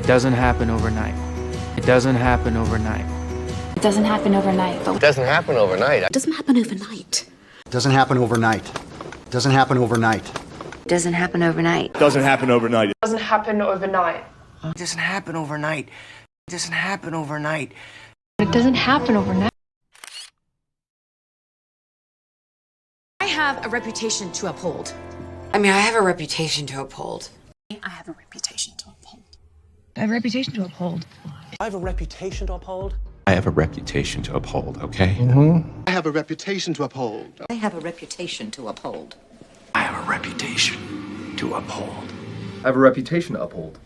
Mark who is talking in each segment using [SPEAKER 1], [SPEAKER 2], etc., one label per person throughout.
[SPEAKER 1] doesn't happen overnight. It doesn't happen overnight.
[SPEAKER 2] It doesn't happen overnight.
[SPEAKER 3] It doesn't happen overnight.
[SPEAKER 2] It doesn't happen overnight.
[SPEAKER 4] It doesn't happen overnight. It doesn't happen overnight.
[SPEAKER 2] It doesn't happen overnight.
[SPEAKER 5] Doesn't happen overnight.
[SPEAKER 6] It doesn't happen overnight.
[SPEAKER 3] It doesn't happen overnight. It doesn't happen overnight.
[SPEAKER 6] It doesn't happen overnight.
[SPEAKER 7] I have a reputation to uphold.
[SPEAKER 8] I have a reputation to uphold.
[SPEAKER 7] I have a reputation to uphold.
[SPEAKER 6] I have a reputation to uphold.
[SPEAKER 5] I have a reputation to uphold.
[SPEAKER 9] I have a reputation to uphold, okay?
[SPEAKER 4] I have a reputation to uphold.
[SPEAKER 8] I have a reputation to uphold.
[SPEAKER 9] I have a reputation to uphold.
[SPEAKER 10] I have a reputation to uphold.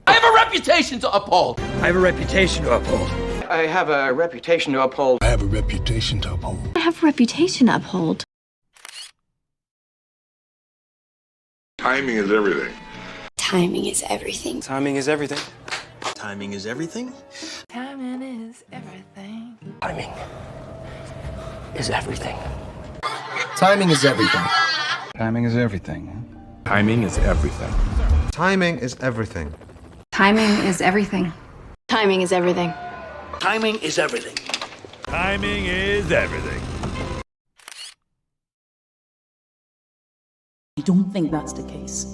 [SPEAKER 3] I have a reputation to uphold.
[SPEAKER 5] I have a reputation to uphold.
[SPEAKER 3] I have a reputation to uphold.
[SPEAKER 4] I have a reputation to uphold.
[SPEAKER 2] I have a reputation to uphold.
[SPEAKER 11] Timing is everything.
[SPEAKER 2] Timing is everything.
[SPEAKER 3] Timing is everything.
[SPEAKER 5] Timing is everything.
[SPEAKER 6] Timing is everything.
[SPEAKER 3] Timing is everything.
[SPEAKER 4] Timing is everything.
[SPEAKER 10] Timing is everything.
[SPEAKER 9] Timing is everything.
[SPEAKER 11] Timing is everything.
[SPEAKER 2] Timing is everything. Timing is everything.
[SPEAKER 5] Timing is everything.
[SPEAKER 9] Timing is everything.
[SPEAKER 8] I don't think that's the case.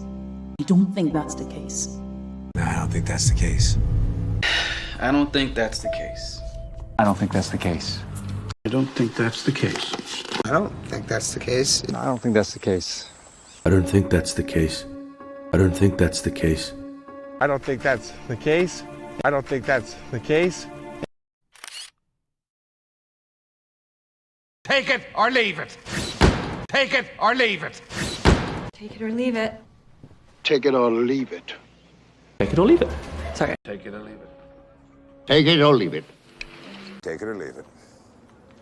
[SPEAKER 8] I don't think that's the case.
[SPEAKER 9] No, I don't think that's the case.
[SPEAKER 3] I don't think that's the case.
[SPEAKER 10] I don't think that's the case.
[SPEAKER 4] I don't think that's the case.
[SPEAKER 3] I don't think that's the case.
[SPEAKER 10] I don't think that's the case.
[SPEAKER 12] I don't think that's the case. I don't think that's the case.
[SPEAKER 5] I don't think that's the case. I don't think that's the case.
[SPEAKER 3] Take it or leave it. Take it or leave it.
[SPEAKER 6] Take it or leave it.
[SPEAKER 4] Take it or leave it.
[SPEAKER 9] Take it or leave it.
[SPEAKER 3] Take it or leave it.
[SPEAKER 4] Take it or leave it.
[SPEAKER 11] Take it or leave it.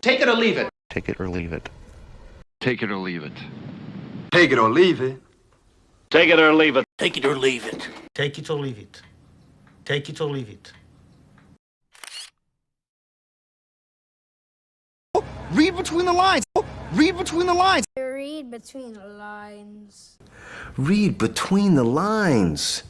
[SPEAKER 3] Take it or leave it.
[SPEAKER 12] Take it or leave it.
[SPEAKER 11] Take it or leave it.
[SPEAKER 4] Take it or leave it.
[SPEAKER 5] Take it or leave it.
[SPEAKER 3] Take it or leave it.
[SPEAKER 5] Take it or leave it. Take it or leave it.
[SPEAKER 4] Read between the lines. Read between the lines.
[SPEAKER 2] Read between the lines.
[SPEAKER 12] Read between the lines.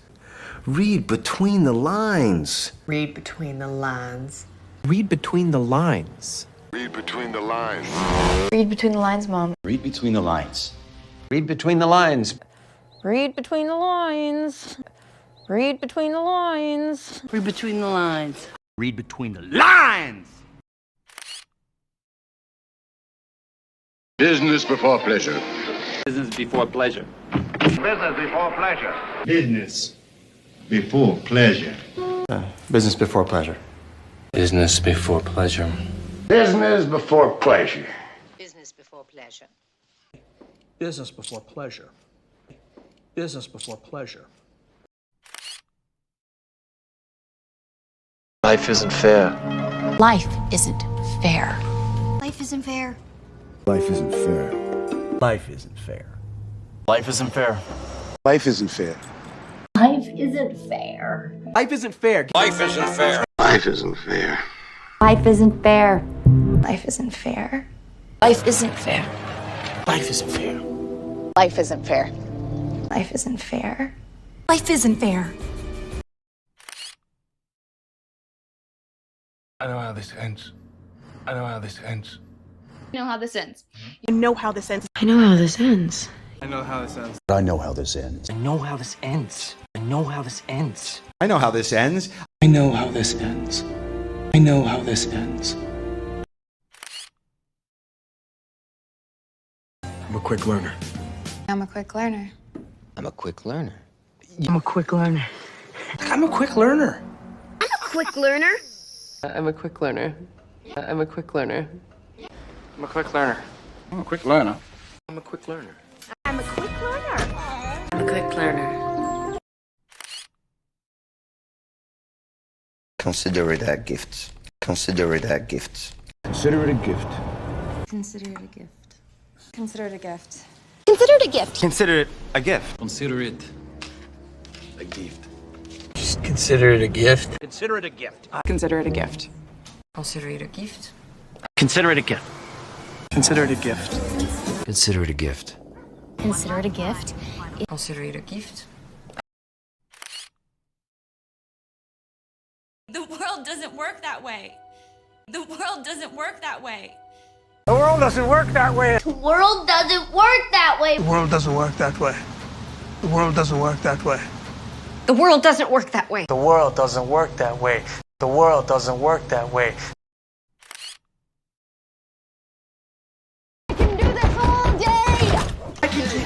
[SPEAKER 12] Read between the lines.
[SPEAKER 8] Read between the lines.
[SPEAKER 3] Read between the lines.
[SPEAKER 11] Read between the lines.
[SPEAKER 6] Read between the lines, Mom.
[SPEAKER 12] Read between the lines.
[SPEAKER 3] Read between the lines.
[SPEAKER 6] Read between the lines. Read between the lines.
[SPEAKER 8] Read between the lines.
[SPEAKER 3] Read between the lines.
[SPEAKER 11] Business before pleasure.
[SPEAKER 3] Business before pleasure.
[SPEAKER 11] Business before pleasure.
[SPEAKER 12] Business before pleasure.
[SPEAKER 10] Business before pleasure.
[SPEAKER 12] Business before pleasure.
[SPEAKER 11] Business before pleasure.
[SPEAKER 8] Business before pleasure.
[SPEAKER 5] Business before pleasure. Business before pleasure.
[SPEAKER 3] Life isn't fair.
[SPEAKER 2] Life isn't fair.
[SPEAKER 7] Life isn't fair.
[SPEAKER 12] Life isn't fair.
[SPEAKER 5] Life isn't fair.
[SPEAKER 3] Life isn't fair.
[SPEAKER 4] Life isn't fair.
[SPEAKER 2] Life isn't fair.
[SPEAKER 3] Life isn't fair. Life isn't fair.
[SPEAKER 11] Life isn't fair.
[SPEAKER 2] Life isn't fair. Life isn't fair.
[SPEAKER 8] Life isn't fair.
[SPEAKER 3] Life isn't fair.
[SPEAKER 2] Life isn't fair. Life isn't fair.
[SPEAKER 7] Life isn't fair.
[SPEAKER 11] I know how this ends. I know how this ends.
[SPEAKER 6] You know how this ends.
[SPEAKER 8] You know how this ends.
[SPEAKER 2] I know how this ends.
[SPEAKER 3] I know how this ends.
[SPEAKER 12] I know how this ends.
[SPEAKER 3] I know how this ends. I know how this ends.
[SPEAKER 9] I know how this ends.
[SPEAKER 12] I know how this ends. I know how this ends. I'm a quick learner.
[SPEAKER 2] I'm a quick learner.
[SPEAKER 3] I'm a quick learner.
[SPEAKER 8] I'm a quick learner.
[SPEAKER 3] I'm a quick learner.
[SPEAKER 2] Quick learner?
[SPEAKER 6] I'm a quick learner. I'm a quick learner.
[SPEAKER 3] I'm a quick learner.
[SPEAKER 10] I'm a quick learner.
[SPEAKER 3] I'm a quick learner.
[SPEAKER 2] I'm a quick learner.
[SPEAKER 8] I'm a quick learner.
[SPEAKER 12] Consider it a gift. Consider it a gift.
[SPEAKER 10] Consider it a gift.
[SPEAKER 2] Consider it a gift. Consider it a gift.
[SPEAKER 7] Consider it a gift.
[SPEAKER 3] Consider it a gift.
[SPEAKER 12] Consider it a gift.
[SPEAKER 3] Just consider it a gift.
[SPEAKER 5] Consider it a gift.
[SPEAKER 6] Consider it a gift.
[SPEAKER 8] Consider it a gift.
[SPEAKER 3] Consider it a gift. Consider it a gift.
[SPEAKER 12] Consider it a gift.
[SPEAKER 2] Consider it a gift.
[SPEAKER 8] Consider it a gift.
[SPEAKER 7] work that way. The world doesn't work that way.
[SPEAKER 3] The world doesn't work that way.
[SPEAKER 2] The world doesn't work that way.
[SPEAKER 4] The world doesn't work that way. The world doesn't work that way.
[SPEAKER 6] The world doesn't work that way.
[SPEAKER 3] The world doesn't work that way. The world doesn't work that way.
[SPEAKER 2] I can do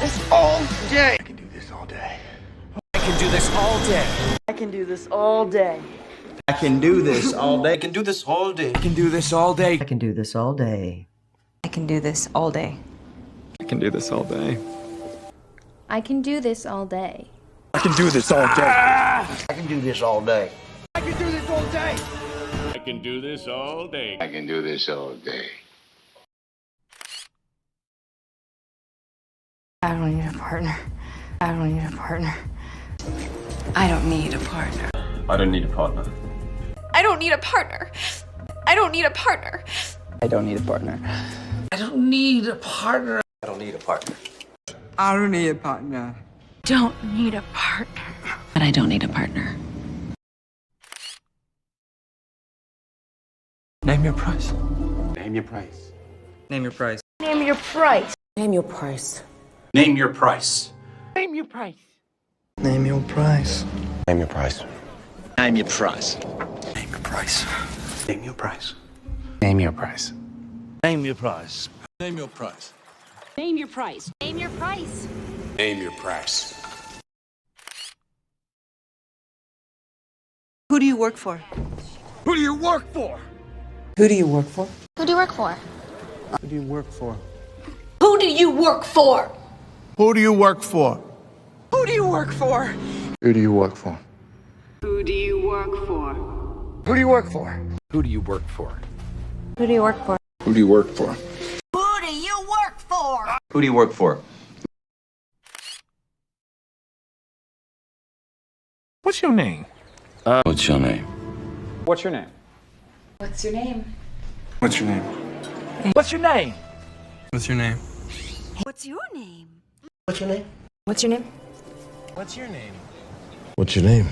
[SPEAKER 2] this all day.
[SPEAKER 3] I can do this all day.
[SPEAKER 11] I can do this all day.
[SPEAKER 3] I can do this all day.
[SPEAKER 8] I can do this all day.
[SPEAKER 9] I can do this all day. I can do this all day.
[SPEAKER 3] I can do this all day.
[SPEAKER 8] I can do this all day.
[SPEAKER 6] I can do this all day.
[SPEAKER 10] I can do this all day.
[SPEAKER 2] I can do this all day.
[SPEAKER 10] I can do this all day.
[SPEAKER 3] I can do this all day.
[SPEAKER 11] I can do this all day.
[SPEAKER 9] I can do this all day.
[SPEAKER 11] I can do this all day.
[SPEAKER 6] I don't need a partner. I don't need a partner.
[SPEAKER 7] I don't need a partner.
[SPEAKER 10] I don't need a partner.
[SPEAKER 7] I don't need a partner. I don't need a partner.
[SPEAKER 8] I don't need a partner.
[SPEAKER 3] I don't need a partner.
[SPEAKER 9] I don't need a partner.
[SPEAKER 3] I don't need a partner.
[SPEAKER 6] Don't need a partner.
[SPEAKER 8] But I don't need a partner.
[SPEAKER 3] Name your price.
[SPEAKER 10] Name your price.
[SPEAKER 3] Name your price.
[SPEAKER 2] Name your price.
[SPEAKER 8] Name your price.
[SPEAKER 9] Name your price.
[SPEAKER 3] Name your price.
[SPEAKER 4] Name your price.
[SPEAKER 10] Name your price.
[SPEAKER 9] Name your price. Name your price. Name your price.
[SPEAKER 10] Name your price.
[SPEAKER 9] Name your price.
[SPEAKER 8] Name your price.
[SPEAKER 2] Name your price.
[SPEAKER 9] Name your price.
[SPEAKER 8] Who do you work for?
[SPEAKER 3] Who do you work for?
[SPEAKER 8] Who do you work for?
[SPEAKER 2] Who do you work for?
[SPEAKER 10] Who do you work for?
[SPEAKER 2] Who do you work for?
[SPEAKER 4] Who do you work for?
[SPEAKER 3] Who do you work for?
[SPEAKER 10] Who do you work for?
[SPEAKER 8] Who do you work for?
[SPEAKER 3] Who do you work for?
[SPEAKER 10] Who do you work for?
[SPEAKER 6] Who do you work for?
[SPEAKER 10] Who do you work for?
[SPEAKER 2] Who do you work for?
[SPEAKER 9] Who do you work for?
[SPEAKER 11] What's your name?
[SPEAKER 10] What's your name?
[SPEAKER 11] What's your name?
[SPEAKER 7] What's your name?
[SPEAKER 10] What's your name?
[SPEAKER 3] What's your name?
[SPEAKER 4] What's your name?
[SPEAKER 7] What's your name?
[SPEAKER 3] What's your name?
[SPEAKER 6] What's your name?
[SPEAKER 3] What's your name?
[SPEAKER 10] What's your name?